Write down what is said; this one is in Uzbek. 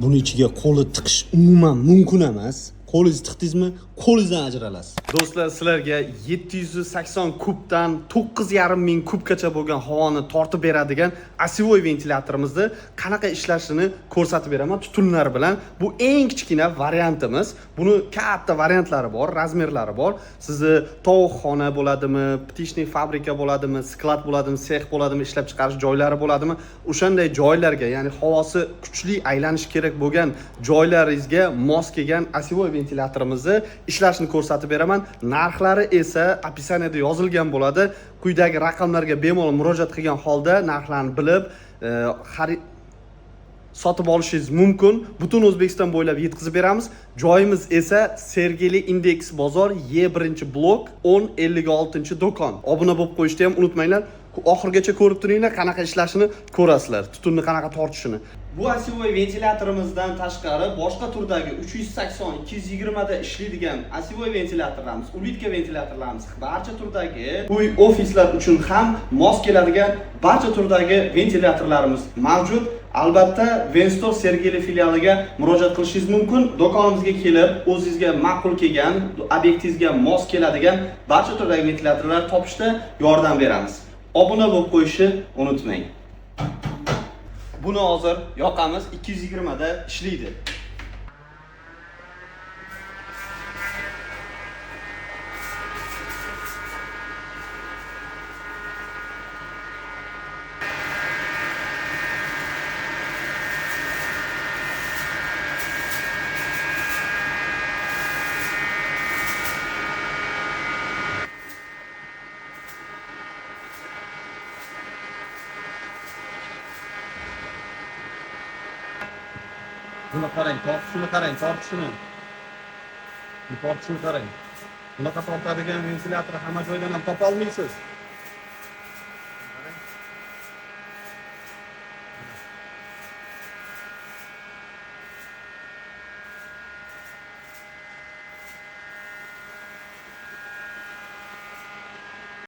Buni ichiga qo'li tiqish umuman mumkin emas. Qo'lingizni tiqdingizmi, qo'lingizdan ajralasiz. Do'stlar, sizlarga 780 kubdan 9,5 ming kubgacha bo'lgan havoni tortib beradigan осевой ventilyatorimizni qanaqa ishlashini ko'rsatib beraman tutunlar bilan. Bu eng kichkina variantimiz. Buni katta variantlari bor, razmerlari bor. Sizni tovuqxona bo'ladimi, птичный fabrika bo'ladimi, sklad bo'ladimi, sex bo'ladimi, ishlab chiqarish joylari bo'ladimi, o'shanday joylarga, ya'ni havosi kuchli aylanish kerak bo'lgan joylaringizga mos kelgan осевой ventilyatorimizni ishlashini ko'rsatib beraman. Narxlari esa описаниеda yozilgan bo'ladi. Quyidagi raqamlarga bemalol murojaat qilgan holda narxlarni bilib, sotib olishingiz mumkin. Butun O'zbekiston bo'ylab yetkazib beramiz. Joyimiz esa Sergeli Index bozor E1-blok 1056-do'kon. Obuna bo'lib qo'yishni ham unutmanglar. Oxirgacha ko'rib turinglar, qanaqa ishlashini ko'rasizlar, tutunni qanaqa tortishini. Bu осевой ventilyaторimizdan tashqari boshqa turdagi 380, 220 da ishlaydigan осевой ventilyatorlarimiz, ulitka ventilyatorlarimiz, barcha turdagi uy, ofislar uchun ham mos keladigan barcha turdagi ventilyatorlarimiz mavjud. Albatta, Venstor Sergeli filialiga murojaat qilishingiz mumkin. Do'konimizga kelib, o'zingizga ma'qul kelgan, obyektingizga mos keladigan barcha turdagi ventilyatorlar topishda yordam beramiz. Obuna bo'lib qo'yishni unutmang. Buni hozir yoqamiz, 220 da ishlaydi. Buni qarang, tortishini qarang, tortishini. Tortishini qarang. Bunaqa tortadigan ventilyator hamma joydan ham topa olmaysiz.